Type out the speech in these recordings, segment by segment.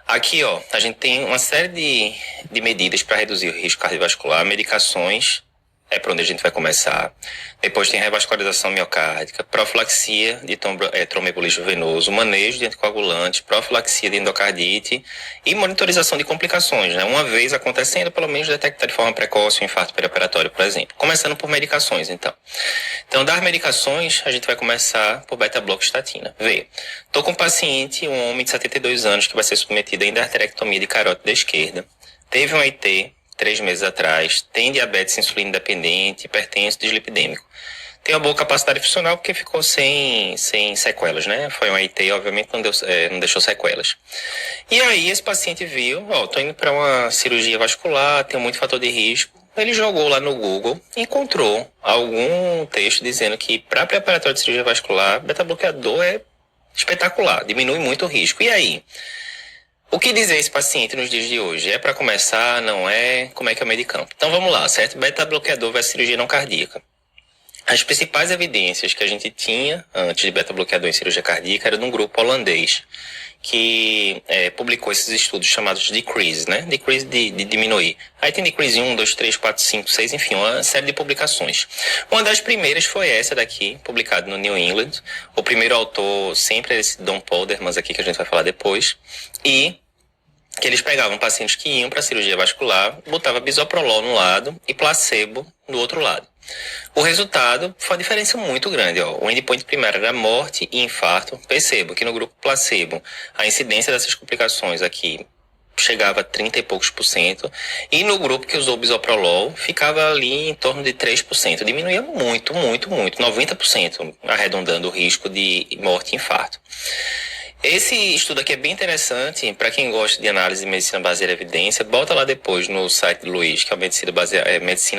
Aqui, ó, a gente tem uma série de medidas para reduzir o risco cardiovascular, medicações, é por onde a gente vai começar. Depois tem revascularização miocárdica, profilaxia de tromboembolismo venoso, manejo de anticoagulantes, profilaxia de endocardite e monitorização de complicações, né? Uma vez acontecendo, pelo menos detectar de forma precoce o infarto perioperatório, por exemplo. Começando por medicações, então. Então, das medicações, a gente vai começar por beta-blocostatina. Vê, tô com um paciente, um homem de 72 anos, que vai ser submetido ainda à arterectomia de carótida esquerda. Teve um IT 3 meses atrás, tem diabetes insulina dependente, hipertenso, dislipidêmico. Tem uma boa capacidade funcional porque ficou sem sequelas, né? Foi um IT, obviamente não deixou sequelas. E aí esse paciente viu, tô indo para uma cirurgia vascular, tem muito fator de risco. Ele jogou lá no Google, encontrou algum texto dizendo que para preparatório de cirurgia vascular, beta-bloqueador é espetacular, diminui muito o risco. E aí? O que dizer esse paciente nos dias de hoje? É para começar? Não é? Como é que é o meio de campo? Então vamos lá, certo? Beta-bloqueador versus cirurgia não cardíaca. As principais evidências que a gente tinha antes de beta-bloqueador em cirurgia cardíaca era de um grupo holandês que publicou esses estudos chamados Decrease, né? Decrease de diminuir. Aí tem Decrease 1, 2, 3, 4, 5, 6, enfim, uma série de publicações. Uma das primeiras foi essa daqui, publicada no New England. O primeiro autor sempre é esse Don Poldermans aqui, que a gente vai falar depois. E que eles pegavam pacientes que iam para cirurgia vascular, botava bisoprolol no lado e placebo do outro lado. O resultado foi uma diferença muito grande. Ó. O endpoint primário era morte e infarto. Percebo que no grupo placebo, a incidência dessas complicações aqui chegava a 30 e poucos por cento. E no grupo que usou bisoprolol, ficava ali em torno de 3%. Diminuía muito, 90%, arredondando o risco de morte e infarto. Esse estudo aqui é bem interessante para quem gosta de análise de medicina baseada em evidência. Bota lá depois no site do Luiz, que é Medicina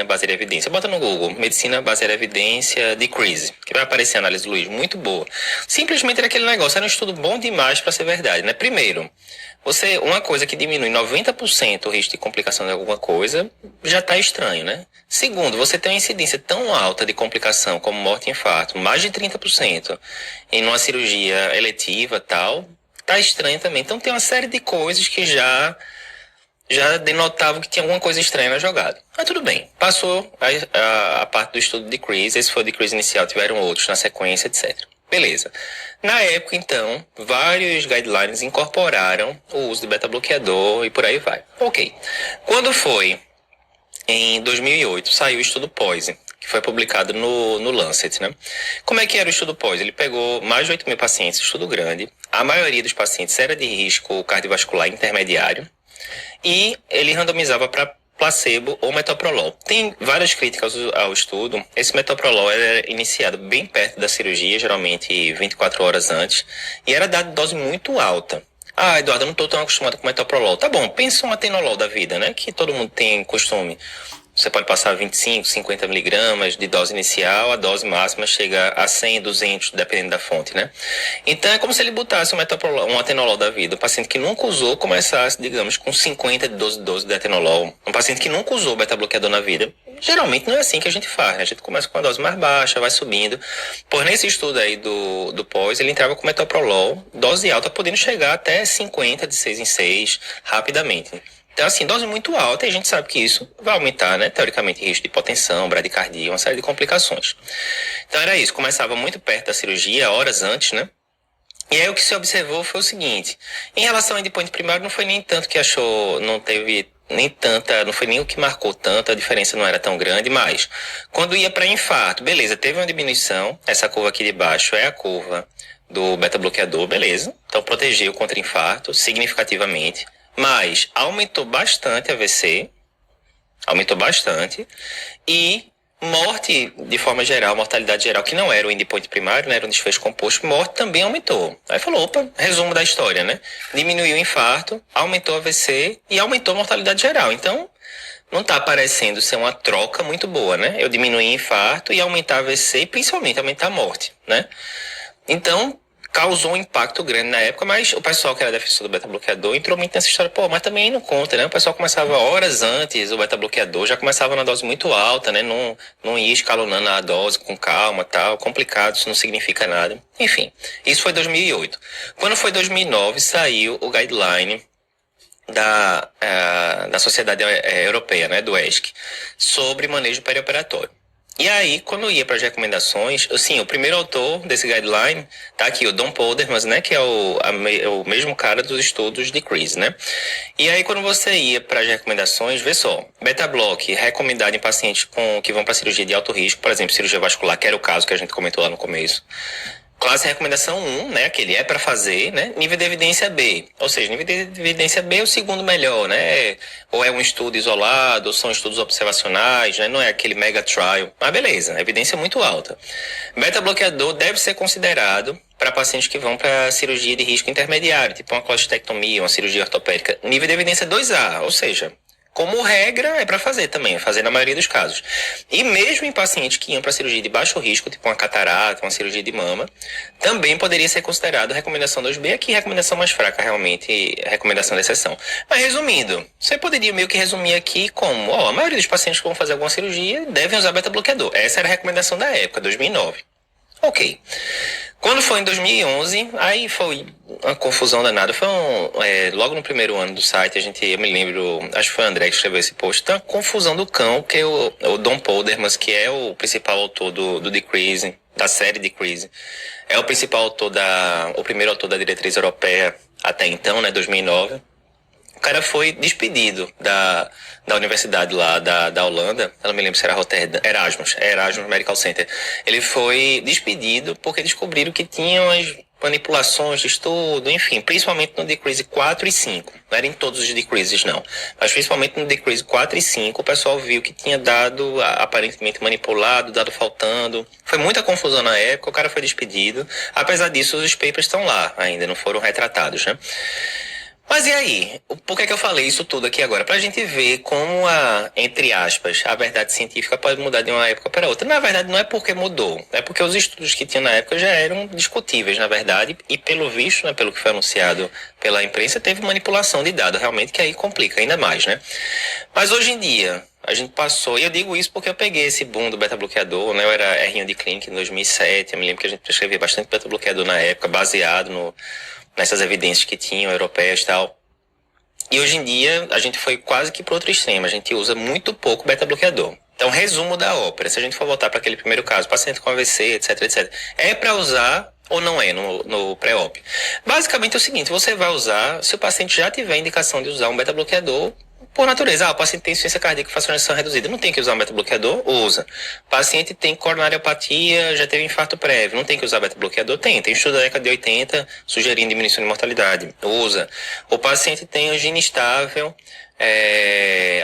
Baseada em Evidência. Bota no Google, Medicina Baseada em Evidência Decrease, que vai aparecer a análise do Luiz, muito boa. Simplesmente era aquele negócio, era um estudo bom demais para ser verdade, né? Primeiro, uma coisa que diminui 90% o risco de complicação de alguma coisa, já está estranho, né? Segundo, você tem uma incidência tão alta de complicação como morte e infarto, mais de 30%, em uma cirurgia eletiva tal, tá estranho também. Então tem uma série de coisas que já denotavam que tinha alguma coisa estranha na jogada. Mas tudo bem, passou a parte do estudo de Decrease, esse foi o Decrease inicial, tiveram outros na sequência, etc. Beleza. Na época, então, vários guidelines incorporaram o uso de beta-bloqueador e por aí vai. Ok. Quando foi em 2008, saiu o estudo POISE, que foi publicado no Lancet, né? Como é que era o estudo POISE? Ele pegou mais de 8 mil pacientes, estudo grande. A maioria dos pacientes era de risco cardiovascular intermediário. E ele randomizava para placebo ou metoprolol. Tem várias críticas ao estudo. Esse metoprolol era iniciado bem perto da cirurgia, geralmente 24 horas antes, e era dado dose muito alta. Ah, Eduardo, eu não estou tão acostumado com metoprolol. Tá bom, pensa um atenolol da vida, né? Que todo mundo tem costume. Você pode passar 25, 50 miligramas de dose inicial, a dose máxima chega a 100, 200, dependendo da fonte, né? Então é como se ele botasse um atenolol da vida. Um paciente que nunca usou começasse, digamos, com 50 de 12 de atenolol. Um paciente que nunca usou beta-bloqueador na vida, geralmente não é assim que a gente faz, né? A gente começa com uma dose mais baixa, vai subindo. Por nesse estudo aí do pós, ele entrava com metoprolol, dose alta, podendo chegar até 50 de 6 em 6, rapidamente. Então, assim, dose muito alta, e a gente sabe que isso vai aumentar, né, teoricamente, risco de hipotensão, bradicardia, uma série de complicações. Então, era isso, começava muito perto da cirurgia, horas antes, né? E aí, o que se observou foi o seguinte, em relação ao endpoint primário, não foi nem tanto que achou, não teve nem tanta, não foi nem o que marcou tanto, a diferença não era tão grande, mas quando ia para infarto, beleza, teve uma diminuição, essa curva aqui de baixo é a curva do beta-bloqueador, beleza, então protegeu contra infarto significativamente, mas aumentou bastante AVC, aumentou bastante, e morte, de forma geral, mortalidade geral, que não era o endpoint primário, né, era um desfecho composto, morte também aumentou. Aí falou, opa, resumo da história, né? Diminuiu o infarto, aumentou AVC e aumentou a mortalidade geral. Então, não está parecendo ser uma troca muito boa, né? Eu diminuir infarto e aumentar AVC e principalmente aumentar a morte, né? Então, causou um impacto grande na época, mas o pessoal que era defensor do beta-bloqueador entrou muito nessa história, pô, mas também não conta, né? O pessoal começava horas antes, o beta-bloqueador já começava na dose muito alta, né? Não ia escalonando a dose com calma, tal, complicado, isso não significa nada. Enfim, isso foi 2008. Quando foi 2009, saiu o guideline da Sociedade Europeia, né, do ESC, sobre manejo perioperatório. E aí, quando ia para as recomendações, assim, o primeiro autor desse guideline tá aqui, o Don Poldermans, né, que é o mesmo cara dos estudos de Crise, né? E aí, quando você ia para as recomendações, vê só, beta-block recomendado em pacientes que vão para cirurgia de alto risco, por exemplo, cirurgia vascular, que era o caso que a gente comentou lá no começo. Classe recomendação 1, né, aquele é para fazer, né, nível de evidência B, ou seja, nível de evidência B é o segundo melhor, né, ou é um estudo isolado, ou são estudos observacionais, né, não é aquele mega trial, mas beleza, evidência muito alta. Beta-bloqueador deve ser considerado para pacientes que vão para cirurgia de risco intermediário, tipo uma colestectomia, uma cirurgia ortopédica, nível de evidência 2A, ou seja, como regra, é para fazer também, é fazer na maioria dos casos. E mesmo em pacientes que iam para cirurgia de baixo risco, tipo uma catarata, uma cirurgia de mama, também poderia ser considerado recomendação 2B, aqui recomendação mais fraca, realmente, recomendação de exceção. Mas resumindo, você poderia meio que resumir aqui como, a maioria dos pacientes que vão fazer alguma cirurgia devem usar beta-bloqueador. Essa era a recomendação da época, 2009. Ok. Quando foi em 2011, aí foi uma confusão danada. Foi logo no primeiro ano do site, eu me lembro, acho que foi o André que escreveu esse post, então a confusão do cão, que o Don Poldermans, que é o principal autor do Decrease, da série Decrease, é o principal autor o primeiro autor da diretriz europeia até então, né, 2009. O cara foi despedido da universidade lá da Holanda, eu não me lembro se era Rotterdam, Erasmus Medical Center. Ele foi despedido porque descobriram que tinham as manipulações de estudo, enfim, principalmente no Decrease 4 e 5. Não era em todos os Decreases, não. Mas principalmente no Decrease 4 e 5, o pessoal viu que tinha dado aparentemente manipulado, dado faltando. Foi muita confusão na época, o cara foi despedido. Apesar disso, os papers estão lá ainda, não foram retratados, né? Mas e aí? Por que eu falei isso tudo aqui agora? Pra gente ver como entre aspas, a verdade científica pode mudar de uma época para outra. Na verdade, não é porque mudou. É porque os estudos que tinha na época já eram discutíveis, na verdade. E pelo visto, né, pelo que foi anunciado pela imprensa, teve manipulação de dados, realmente, que aí complica ainda mais, né? Mas hoje em dia, a gente passou, e eu digo isso porque eu peguei esse boom do beta-bloqueador, né? Eu era R1 de clínica em 2007, eu me lembro que a gente prescrevia bastante beta-bloqueador na época, baseado nessas evidências que tinham, europeias e tal. E hoje em dia, a gente foi quase que para outro extremo. A gente usa muito pouco beta-bloqueador. Então, resumo da ópera. Se a gente for voltar para aquele primeiro caso, paciente com AVC, etc, etc. É para usar ou não é no pré-op? Basicamente é o seguinte, você vai usar, se o paciente já tiver indicação de usar um beta-bloqueador, por natureza, o paciente tem insuficiência cardíaca e fracionação reduzida, não tem que usar um beta-bloqueador? Usa. O paciente tem coronariopatia, já teve infarto prévio, não tem que usar beta-bloqueador? Tem estudo da década de 80 sugerindo diminuição de mortalidade. Usa. O paciente tem angina estável,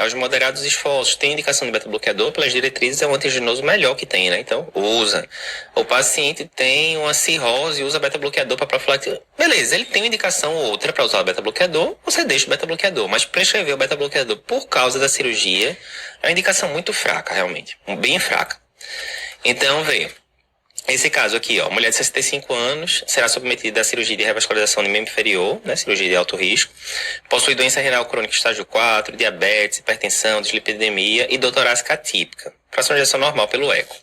aos moderados esforços, tem indicação de beta-bloqueador, pelas diretrizes é o antigenoso melhor que tem, né? Então, usa. O paciente tem uma cirrose, usa beta-bloqueador para profilaxia. Beleza, ele tem uma indicação ou outra para usar o beta-bloqueador, você deixa o beta-bloqueador, mas prescrever o beta-bloqueador por causa da cirurgia é uma indicação muito fraca, realmente, bem fraca. Então, vê. Esse caso aqui, mulher de 65 anos, será submetida à cirurgia de revascularização de membro inferior, né, cirurgia de alto risco, possui doença renal crônica estágio 4, diabetes, hipertensão, dislipidemia e dor torácica atípica. Fracionalização normal pelo eco.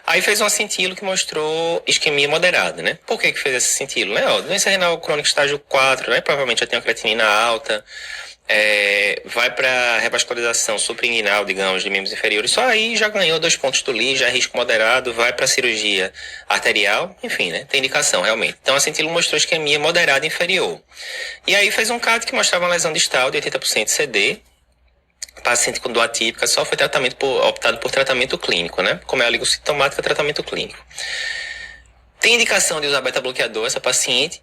Aí fez um acintilo que mostrou isquemia moderada, né? Por que fez esse acintilo, né? Doença renal crônica estágio 4, né? Provavelmente já tem uma creatinina alta, vai para revascularização suprainguinal, digamos, de membros inferiores, só aí já ganhou 2 pontos do LI, já é risco moderado, vai para cirurgia arterial, enfim, né? Tem indicação, realmente. Então, a Centilo mostrou isquemia moderada inferior. E aí fez um CAT que mostrava uma lesão distal de 80% CD, paciente com dor atípica, só foi optado por tratamento clínico, né? Como é a oligosintomática, tratamento clínico. Tem indicação de usar beta-bloqueador essa paciente?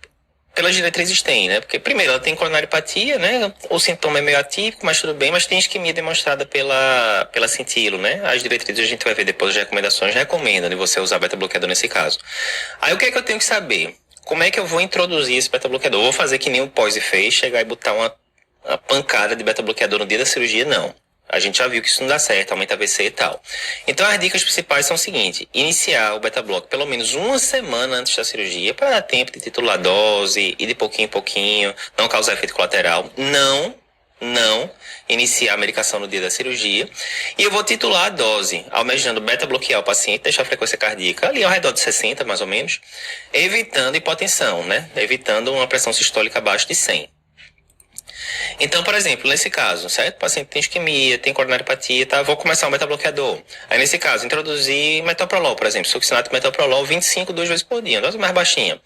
Pelas diretrizes tem, né? Porque, primeiro, ela tem coronariopatia, né? O sintoma é meio atípico, mas tudo bem, mas tem isquemia demonstrada pela Cintilo, né? As diretrizes a gente vai ver depois, as recomendações recomendam de você usar beta-bloqueador nesse caso. Aí, o que é que eu tenho que saber? Como é que eu vou introduzir esse beta-bloqueador? Vou fazer que nem o Pose fez, chegar e botar uma pancada de beta-bloqueador no dia da cirurgia? Não. A gente já viu que isso não dá certo, aumenta AVC e tal. Então, as dicas principais são o seguinte: iniciar o beta-block pelo menos uma semana antes da cirurgia, para dar tempo de titular a dose, e de pouquinho em pouquinho, não causar efeito colateral. Não iniciar a medicação no dia da cirurgia. E eu vou titular a dose, almejando beta-bloquear o paciente, deixar a frequência cardíaca ali ao redor de 60, mais ou menos, evitando hipotensão, né? Evitando uma pressão sistólica abaixo de 100. Então, por exemplo, nesse caso, certo? O paciente tem isquemia, tem coronariopatia, tá? Vou começar um beta-bloqueador. Aí, nesse caso, introduzir metoprolol, por exemplo, succinato metoprolol 25 duas vezes por dia, uma dose mais baixinha.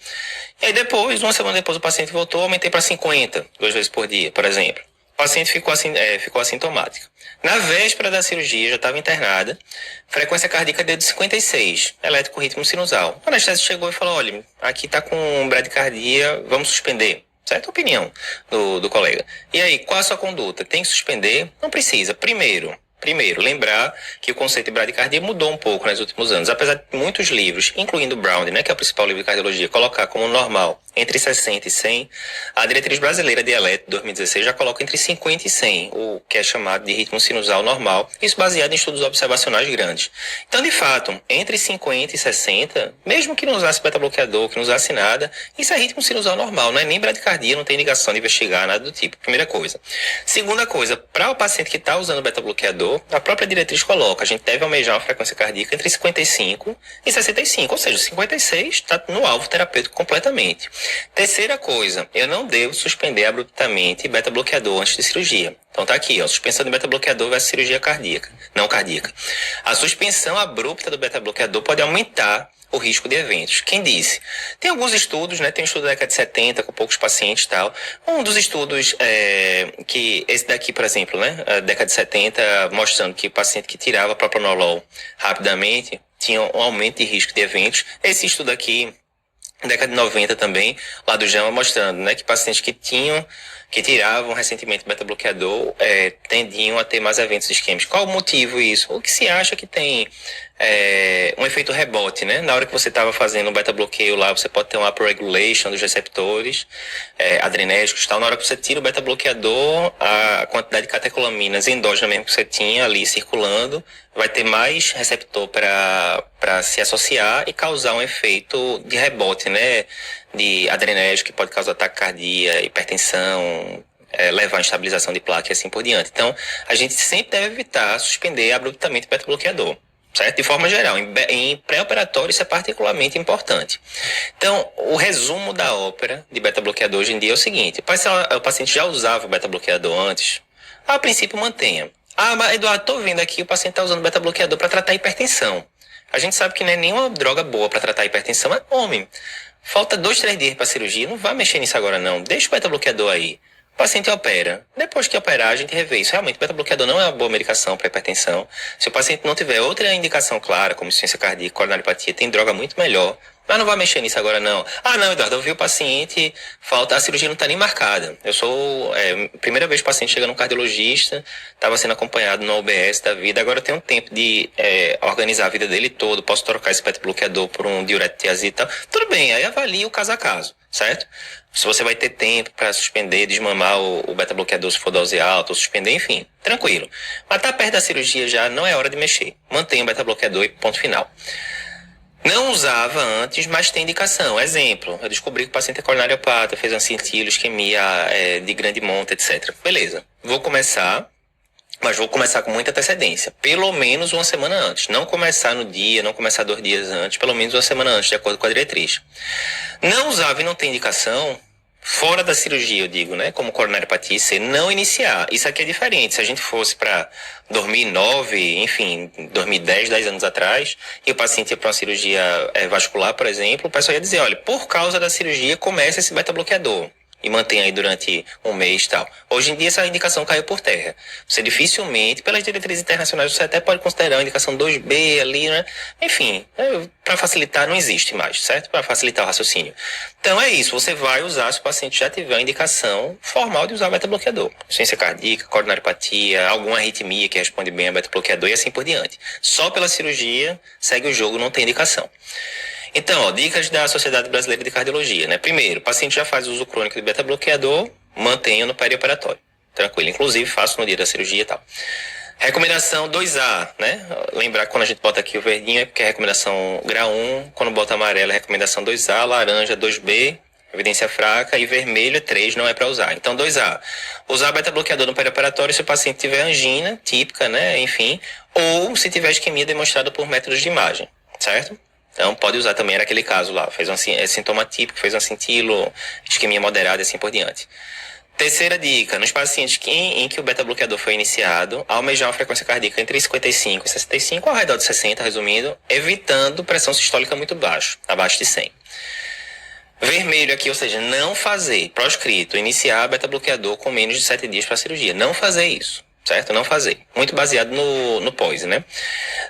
E aí depois, uma semana depois, o paciente voltou, aumentei para 50 duas vezes por dia, por exemplo. O paciente ficou assintomático. Na véspera da cirurgia, já estava internada, frequência cardíaca deu de 56, elétrico ritmo sinusal. O anestésio chegou e falou, olha, aqui está com bradicardia, vamos suspender. Certa opinião do colega. E aí, qual a sua conduta? Tem que suspender? Não precisa. Primeiro, lembrar que o conceito de bradicardia mudou um pouco nos últimos anos. Apesar de muitos livros, incluindo Brown, né, que é o principal livro de cardiologia, colocar como normal entre 60 e 100, a diretriz brasileira de ELET de 2016 já coloca entre 50 e 100, o que é chamado de ritmo sinusal normal, isso baseado em estudos observacionais grandes. Então, de fato, entre 50 e 60, mesmo que não usasse beta-bloqueador, que não usasse nada, isso é ritmo sinusal normal, não é nem bradicardia, não tem indicação de investigar, nada do tipo. Primeira coisa. Segunda coisa, para o paciente que está usando beta-bloqueador, a própria diretriz coloca, a gente deve almejar uma frequência cardíaca entre 55 e 65, ou seja, 56 está no alvo terapêutico completamente. Terceira coisa, eu não devo suspender abruptamente beta-bloqueador antes de cirurgia. Então tá aqui, ó, suspensão de beta-bloqueador versus cirurgia cardíaca, não cardíaca. A suspensão abrupta do beta-bloqueador pode aumentar o risco de eventos. Quem disse? Tem alguns estudos, né? Tem um estudo da década de 70 com poucos pacientes e tal. Um dos estudos que esse daqui, por exemplo, né? A década de 70 mostrando que o paciente que tirava propranolol rapidamente tinha um aumento de risco de eventos. Esse estudo aqui, década de 90 também, lá do JAMA, mostrando, né, que pacientes que tiravam recentemente beta-bloqueador tendiam a ter mais eventos isquêmicos. Qual o motivo isso? O que se acha que tem um efeito rebote, né? Na hora que você estava fazendo um beta-bloqueio lá, você pode ter uma upregulation dos receptores adrenérgicos e tal. Na hora que você tira o beta-bloqueador, a quantidade de catecolaminas endógenas mesmo que você tinha ali circulando, vai ter mais receptor para se associar e causar um efeito de rebote, né? De adrenérgico que pode causar taquicardia, hipertensão, levar a instabilização de placa e assim por diante. Então, a gente sempre deve evitar suspender abruptamente o beta-bloqueador, certo? De forma geral, em pré-operatório isso é particularmente importante. Então, o resumo da ópera de beta-bloqueador hoje em dia é o seguinte: o paciente já usava o beta-bloqueador antes, a princípio mantenha. Ah, mas Eduardo, tô vendo aqui o paciente está usando beta-bloqueador para tratar hipertensão. A gente sabe que não é nenhuma droga boa para tratar hipertensão, mas homem, falta 2, 3 dias para cirurgia, não vai mexer nisso agora não, deixa o beta-bloqueador aí. O paciente opera. Depois que operar, a gente revê isso. Realmente, o beta-bloqueador não é uma boa medicação para hipertensão. Se o paciente não tiver outra indicação clara, como insuficiência cardíaca, coronariopatia, tem droga muito melhor. Mas não vai mexer nisso agora, não. Ah, não, Eduardo, eu vi o paciente, a cirurgia não está nem marcada. Eu sou, primeira vez que o paciente chega num cardiologista, estava sendo acompanhado no OBS da vida, agora eu tenho tempo de organizar a vida dele todo, posso trocar esse beta-bloqueador por um diurético tiazida e tal. Tudo bem, aí avalia o caso a caso, certo? Se você vai ter tempo para suspender, desmamar o beta-bloqueador se for dose alta, ou suspender, enfim, tranquilo. Mas tá perto da cirurgia já, não é hora de mexer. Mantenha o beta-bloqueador e ponto final. Não usava antes, mas tem indicação. Exemplo, eu descobri que o paciente é coronariopata, fez ancintilo, isquemia de grande monta, etc. Beleza, vou começar, mas vou começar com muita antecedência. Pelo menos uma semana antes. Não começar no dia, não começar 2 dias antes, pelo menos uma semana antes, de acordo com a diretriz. Não usava e não tem indicação, fora da cirurgia, eu digo, né? Como coronariopatia C, não iniciar. Isso aqui é diferente. Se a gente fosse para 2009, enfim, 2010, 10 anos atrás, e o paciente ia para uma cirurgia vascular, por exemplo, o pessoal ia dizer, olha, por causa da cirurgia, começa esse beta-bloqueador. E mantém aí durante um mês e tal. Hoje em dia essa indicação caiu por terra. Você dificilmente, pelas diretrizes internacionais, você até pode considerar a indicação 2B ali, né? Enfim, para facilitar não existe mais, certo? Para facilitar o raciocínio. Então é isso, você vai usar se o paciente já tiver a indicação formal de usar beta-bloqueador. Insuficiência cardíaca, coronariopatia, alguma arritmia que responde bem a beta-bloqueador e assim por diante. Só pela cirurgia, segue o jogo, não tem indicação. Então, ó, dicas da Sociedade Brasileira de Cardiologia, né? Primeiro, o paciente já faz uso crônico de beta-bloqueador, mantenha no perioperatório. Tranquilo, inclusive faço no dia da cirurgia e tal. Recomendação 2A, né? Lembrar que quando a gente bota aqui o verdinho é porque é recomendação grau 1, quando bota amarelo é recomendação 2A, laranja 2B, evidência fraca, e vermelho 3 não é para usar. Então 2A, usar beta-bloqueador no perioperatório se o paciente tiver angina típica, né? Enfim, ou se tiver isquemia demonstrada por métodos de imagem, certo? Então, pode usar também, era aquele caso lá, fez sintoma típico, fez um cintilo, isquemia moderada e assim por diante. Terceira dica, nos pacientes em que o beta-bloqueador foi iniciado, almejar uma frequência cardíaca entre 55 e 65, ao redor de 60, resumindo, evitando pressão sistólica muito baixa, abaixo de 100. Vermelho aqui, ou seja, não fazer, proscrito, iniciar beta-bloqueador com menos de 7 dias para a cirurgia. Não fazer isso, certo? Não fazer. Muito baseado no POISE, né?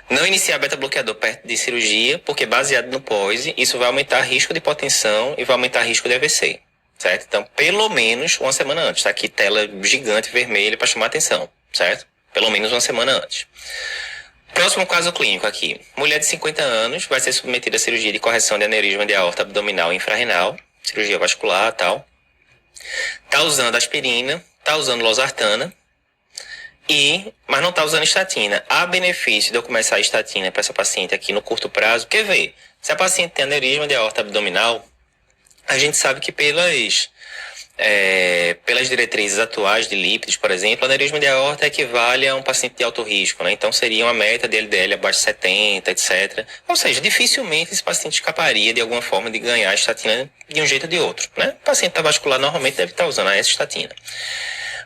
Não iniciar beta-bloqueador perto de cirurgia, porque baseado no POISE, isso vai aumentar risco de hipotensão e vai aumentar risco de AVC, certo? Então, pelo menos uma semana antes. Tá aqui tela gigante vermelha para chamar atenção, certo? Pelo menos uma semana antes. Próximo caso clínico aqui. Mulher de 50 anos vai ser submetida a cirurgia de correção de aneurisma de aorta abdominal e infrarrenal, cirurgia vascular e tal. Tá usando aspirina, tá usando losartana, mas não tá usando estatina. Há benefício de eu começar a estatina para essa paciente aqui no curto prazo, porque vê, se a paciente tem aneurisma de aorta abdominal, a gente sabe que pelas diretrizes atuais de lípidos, por exemplo, o aneurisma de aorta equivale a um paciente de alto risco, né? Então seria uma meta de LDL abaixo de 70, etc. Ou seja, dificilmente esse paciente escaparia de alguma forma de ganhar a estatina de um jeito ou de outro, né? O paciente vascular normalmente deve estar usando essa estatina.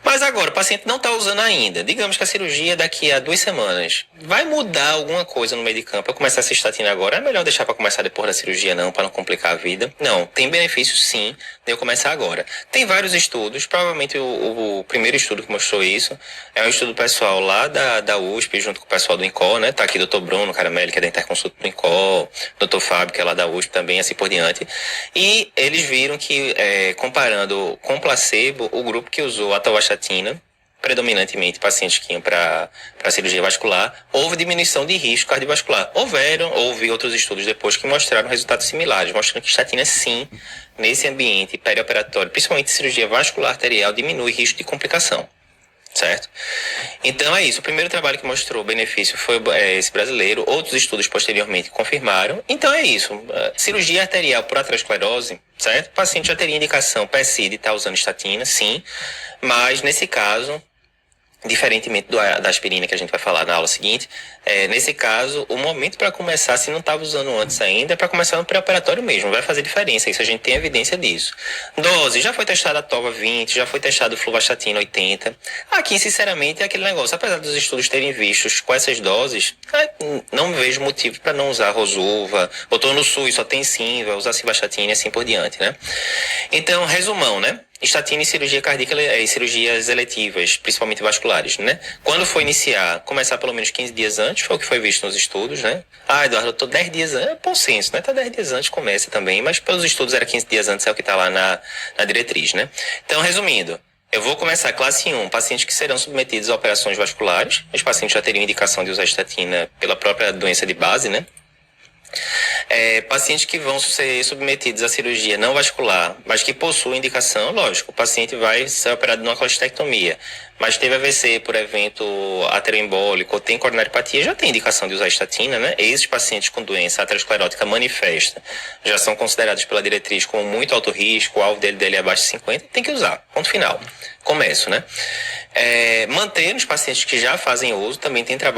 Mas agora, o paciente não está usando ainda. Digamos que a cirurgia daqui a 2 semanas. Vai mudar alguma coisa no meio de campo? Eu começar essa estatina agora? É melhor deixar para começar depois da cirurgia, não, para não complicar a vida? Não, tem benefício sim de eu começar agora. Tem vários estudos, provavelmente o primeiro estudo que mostrou isso é um estudo pessoal lá da USP, junto com o pessoal do INCOL, né? Tá aqui o Dr. Bruno Caramelli, que é da Interconsulta do INCOL, Dr. Fábio, que é lá da USP também, assim por diante. E eles viram que, comparando com placebo, o grupo que usou a atorvastatina, predominantemente pacientes que iam para cirurgia vascular, houve diminuição de risco cardiovascular. Houve outros estudos depois que mostraram resultados similares, mostrando que estatina sim, nesse ambiente perioperatório, principalmente cirurgia vascular arterial, diminui risco de complicação. Certo? Então é isso. O primeiro trabalho que mostrou benefício foi esse brasileiro. Outros estudos posteriormente confirmaram. Então é isso. Cirurgia arterial por aterosclerose, certo? O paciente já teria indicação PSI de estar usando estatina, sim. Mas nesse caso, diferentemente da aspirina que a gente vai falar na aula seguinte, nesse caso, o momento para começar, se não estava usando antes ainda, é para começar no pré-operatório mesmo, vai fazer diferença, isso a gente tem evidência disso. Dose, já foi testada a Tova 20, já foi testado o fluvastatina 80. Aqui, sinceramente, é aquele negócio, apesar dos estudos terem vistos com essas doses, não vejo motivo para não usar Rosuva, ou tô no SUS, só tem Simva, usar Simvastatina e assim por diante, né? Então, resumão, né? Estatina e cirurgia cardíaca e cirurgias eletivas, principalmente vasculares, né? Quando for iniciar, começar pelo menos 15 dias antes, foi o que foi visto nos estudos, né? Eduardo, eu tô 10 dias antes, é bom senso, né? Tá 10 dias antes, começa também, mas pelos estudos era 15 dias antes, é o que tá lá na diretriz, né? Então, resumindo, eu vou começar classe 1, pacientes que serão submetidos a operações vasculares, os pacientes já teriam indicação de usar estatina pela própria doença de base, né? Pacientes que vão ser submetidos à cirurgia não vascular, mas que possuem indicação, lógico, o paciente vai ser operado numa colestectomia, mas teve AVC por evento ateroembólico ou tem coronariopatia, já tem indicação de usar estatina, né? Esses pacientes com doença aterosclerótica manifesta já são considerados pela diretriz como muito alto risco, o alvo dele é abaixo de 50, tem que usar, ponto final. Começo, né? Manter os pacientes que já fazem uso, também tem trabalho